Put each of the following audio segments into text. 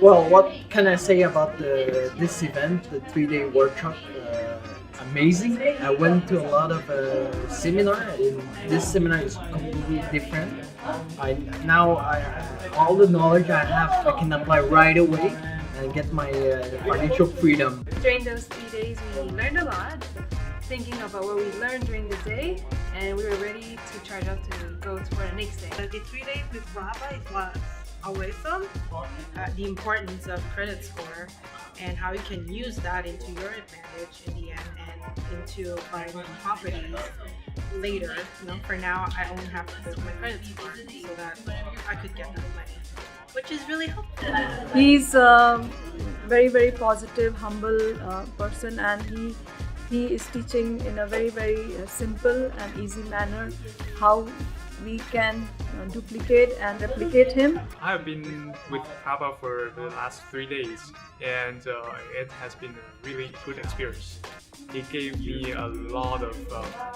Well, what can I say about this event, the 3-day workshop? Amazing. I went to a lot of seminar, and this seminar is completely different. All the knowledge I have, I can apply right away and get my financial freedom. During those 3 days, we learned a lot, thinking about what we learned during the day, and we were ready to charge up to go for the next day. The 3 days with Brava, it was awesome. The importance of credit score and how you can use that into your advantage in the end and into buying properties later. For now, I only have to build my credit score so that I could get that money, which is really helpful. He's a very positive, humble person, and he is teaching in a very simple and easy manner how we can duplicate and replicate him. I've been with Brava for the last 3 days, and it has been a really good experience. He gave me a lot of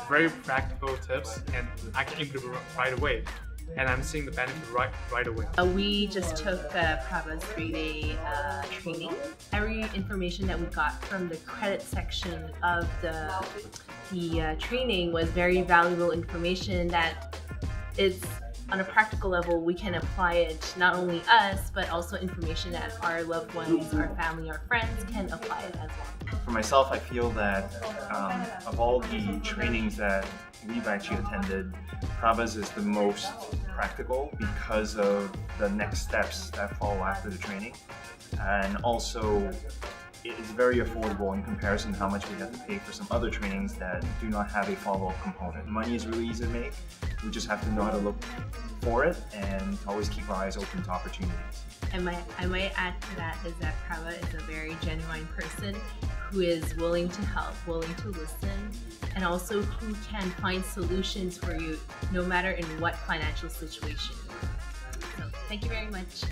very practical tips, and I can implement right away. And I'm seeing the benefit right away. We just took Brava's 3-day training. Every information that we got from the credit section of the training was very valuable information that is on a practical level. We can apply it, not only us, but also information that our loved ones, our family, our friends can apply it as well. For myself, I feel that of all the trainings that we've actually attended, Brava's is the most practical because of the next steps that follow after the training, and also it is very affordable in comparison to how much we have to pay for some other trainings that do not have a follow-up component. Money is really easy to make. We just have to know how to look for it and always keep our eyes open to opportunities. I might add to that is that Brava is a very genuine person who is willing to help, willing to listen, and also who can find solutions for you no matter in what financial situation. So thank you very much.